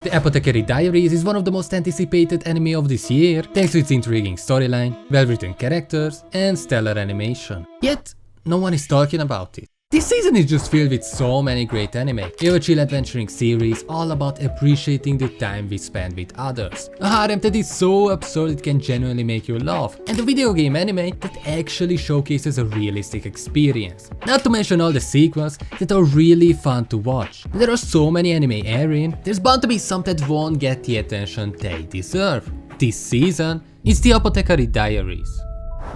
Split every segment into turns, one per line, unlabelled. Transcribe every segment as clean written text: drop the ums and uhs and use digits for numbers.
The Apothecary Diaries is one of the most anticipated anime of this year, thanks to its intriguing storyline, well-written characters, and stellar animation. Yet, no one is talking about it. This season is just filled with so many great anime. You have a chill adventuring series all about appreciating the time we spend with others. A harem that is so absurd it can genuinely make you laugh. And a video game anime that actually showcases a realistic experience. Not to mention all the sequels that are really fun to watch. There are so many anime airing, there's bound to be some that won't get the attention they deserve. This season is the Apothecary Diaries.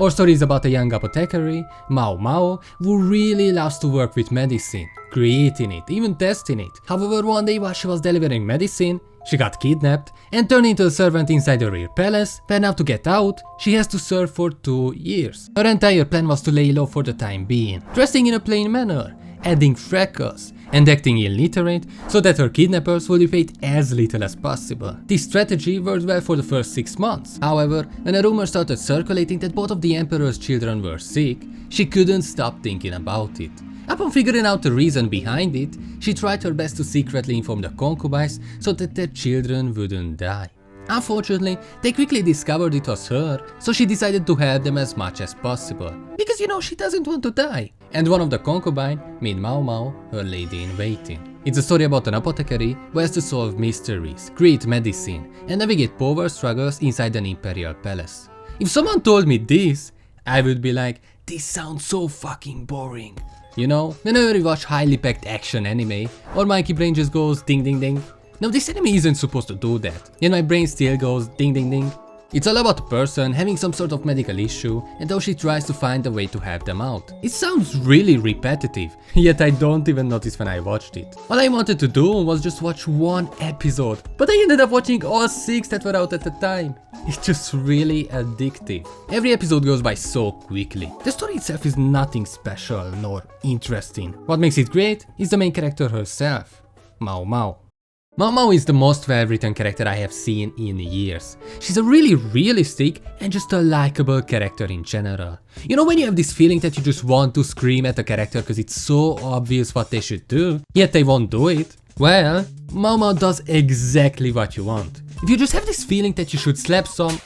Our story is about a young apothecary, Maomao, who really loves to work with medicine, creating it, even testing it. However, one day while she was delivering medicine, she got kidnapped and turned into a servant inside the real palace, where now to get out, she has to serve for 2 years. Her entire plan was to lay low for the time being, dressing in a plain manner, adding freckles, and acting illiterate so that her kidnappers will be paid as little as possible. This strategy worked well for the first 6 months. However, when a rumor started circulating that both of the emperor's children were sick, she couldn't stop thinking about it. Upon figuring out the reason behind it, she tried her best to secretly inform the concubines so that their children wouldn't die. Unfortunately, they quickly discovered it was her, so she decided to help them as much as possible. Because she doesn't want to die. And one of the concubines made Maomao her lady-in-waiting. It's a story about an apothecary who has to solve mysteries, create medicine, and navigate power struggles inside an imperial palace. If someone told me this, I would be like, this sounds so fucking boring. Whenever you watch highly packed action anime, or my brain just goes ding ding ding. Now this anime isn't supposed to do that, yet my brain still goes ding ding ding. It's all about a person having some sort of medical issue and how she tries to find a way to help them out. It sounds really repetitive, yet I don't even notice when I watched it. All I wanted to do was just watch one episode, but I ended up watching all 6 that were out at the time. It's just really addictive. Every episode goes by so quickly. The story itself is nothing special nor interesting. What makes it great is the main character herself, Maomao. Maomao is the most well-written character I have seen in years. She's a really realistic and just a likable character in general. When you have this feeling that you just want to scream at a character because it's so obvious what they should do, yet they won't do it? Well, Maomao does exactly what you want. If you just have this feeling that you should slap some...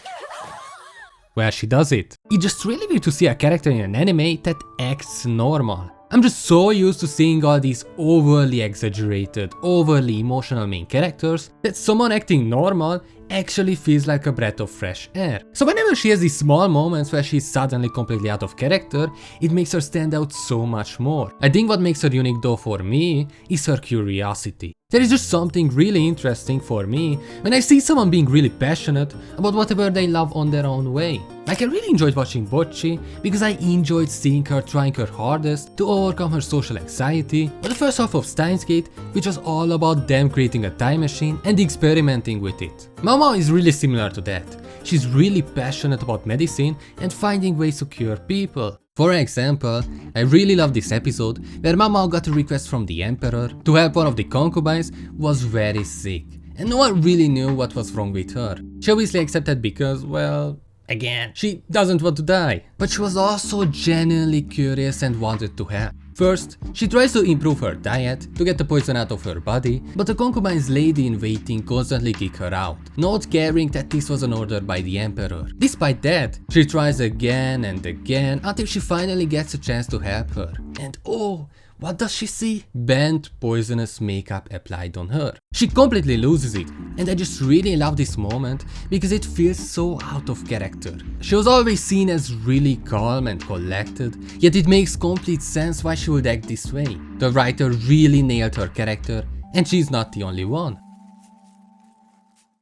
well, she does it. It's just really weird to see a character in an anime that acts normal. I'm just so used to seeing all these overly exaggerated, overly emotional main characters that someone acting normal actually feels like a breath of fresh air. So whenever she has these small moments where she's suddenly completely out of character, it makes her stand out so much more. I think what makes her unique though for me is her curiosity. There is just something really interesting for me when I see someone being really passionate about whatever they love on their own way. Like I really enjoyed watching Bocchi because I enjoyed seeing her trying her hardest to overcome her social anxiety, or the first half of Steins Gate, which was all about them creating a time machine and experimenting with it. Maomao is really similar to that. She's really passionate about medicine and finding ways to cure people. For example, I really love this episode where Maomao got a request from the emperor to help one of the concubines who was very sick, and no one really knew what was wrong with her. She obviously accepted because, well, again, she doesn't want to die. But she was also genuinely curious and wanted to help. First, she tries to improve her diet to get the poison out of her body, but the concubine's lady-in-waiting constantly kick her out, not caring that this was an order by the emperor. Despite that, she tries again and again until she finally gets a chance to help her. And oh, what does she see? Bent poisonous makeup applied on her. She completely loses it, and I just really love this moment because it feels so out of character. She was always seen as really calm and collected, yet it makes complete sense why she would act this way. The writer really nailed her character, and she's not the only one.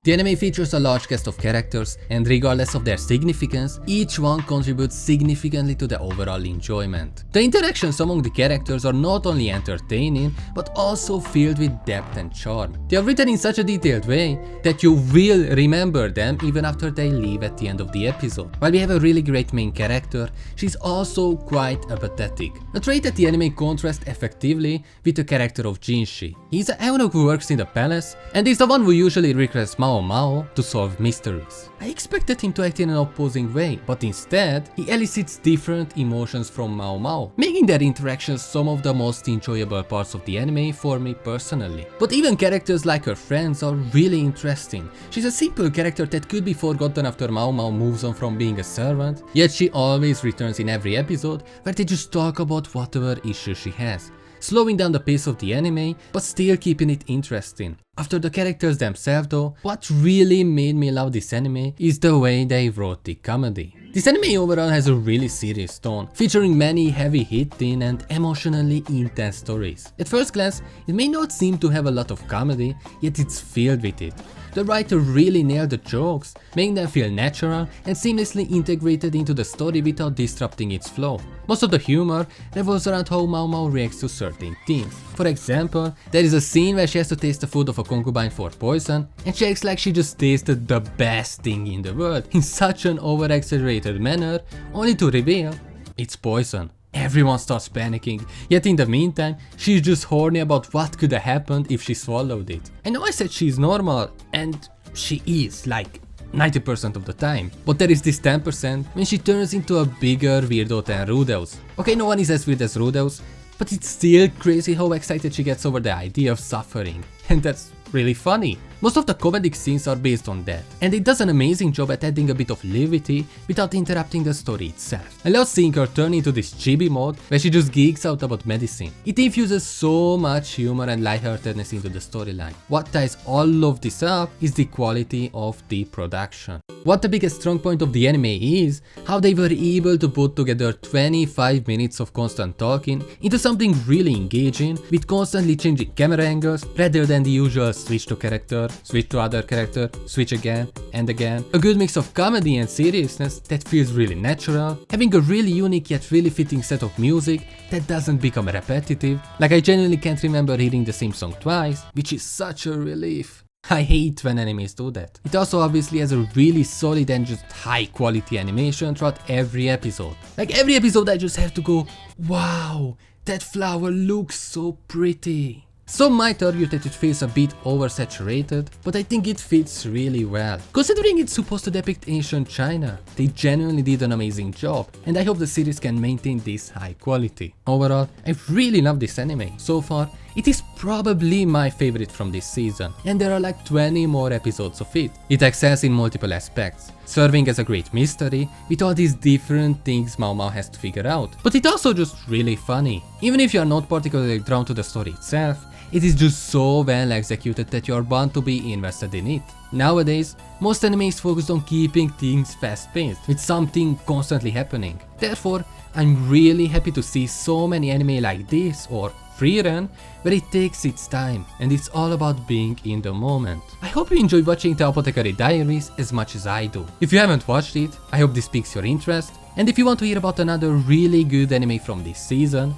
The anime features a large cast of characters, and regardless of their significance, each one contributes significantly to the overall enjoyment. The interactions among the characters are not only entertaining, but also filled with depth and charm. They are written in such a detailed way that you will remember them even after they leave at the end of the episode. While we have a really great main character, she's also quite apathetic, a trait that the anime contrasts effectively with the character of Jinshi. He's a eunuch who works in the palace, and is the one who usually requests Mao Maomao to solve mysteries. I expected him to act in an opposing way, but instead, he elicits different emotions from Maomao, making their interactions some of the most enjoyable parts of the anime for me personally. But even characters like her friends are really interesting. She's a simple character that could be forgotten after Maomao moves on from being a servant, yet she always returns in every episode where they just talk about whatever issue she has, slowing down the pace of the anime, but still keeping it interesting. After the characters themselves though, what really made me love this anime is the way they wrote the comedy. This anime overall has a really serious tone, featuring many heavy-hitting and emotionally intense stories. At first glance, it may not seem to have a lot of comedy, yet it's filled with it. The writer really nailed the jokes, making them feel natural and seamlessly integrated into the story without disrupting its flow. Most of the humor revolves around how Maomao reacts to certain things. For example, there is a scene where she has to taste the food of a concubine for poison, and she acts like she just tasted the best thing in the world in such an over-exaggerated manner, only to reveal it's poison. Everyone starts panicking, yet in the meantime, she's just horny about what could have happened if she swallowed it. I know I said she's normal, and she is, like 90% of the time. But there is this 10% when she turns into a bigger weirdo than Rudeus. Okay, no one is as weird as Rudeus, but it's still crazy how excited she gets over the idea of suffering. And that's really funny. Most of the comedic scenes are based on that, and it does an amazing job at adding a bit of levity without interrupting the story itself. I love seeing her turn into this chibi mode where she just geeks out about medicine. It infuses so much humor and lightheartedness into the storyline. What ties all of this up is the quality of the production. What the biggest strong point of the anime is how they were able to put together 25 minutes of constant talking into something really engaging with constantly changing camera angles rather than the usual switch to character, switch to other character, switch again and again. A good mix of comedy and seriousness that feels really natural, having a really unique yet really fitting set of music that doesn't become repetitive, like I genuinely can't remember hearing the same song twice, which is such a relief. I hate when animes do that. It also obviously has a really solid and just high quality animation throughout every episode. Like every episode I just have to go, wow, that flower looks so pretty. Some might argue that it feels a bit oversaturated, but I think it fits really well. Considering it's supposed to depict ancient China, they genuinely did an amazing job, and I hope the series can maintain this high quality. Overall, I really love this anime. So far, it is probably my favorite from this season, and there are like 20 more episodes of it. It excels in multiple aspects, serving as a great mystery with all these different things Maomao has to figure out. But it's also just really funny. Even if you are not particularly drawn to the story itself, it is just so well executed that you are bound to be invested in it. Nowadays, most animes focus on keeping things fast-paced, with something constantly happening. Therefore, I'm really happy to see so many anime like this, or Free Run, where it takes its time and it's all about being in the moment. I hope you enjoyed watching the Apothecary Diaries as much as I do. If you haven't watched it, I hope this piques your interest, and if you want to hear about another really good anime from this season,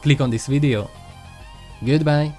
click on this video. Goodbye.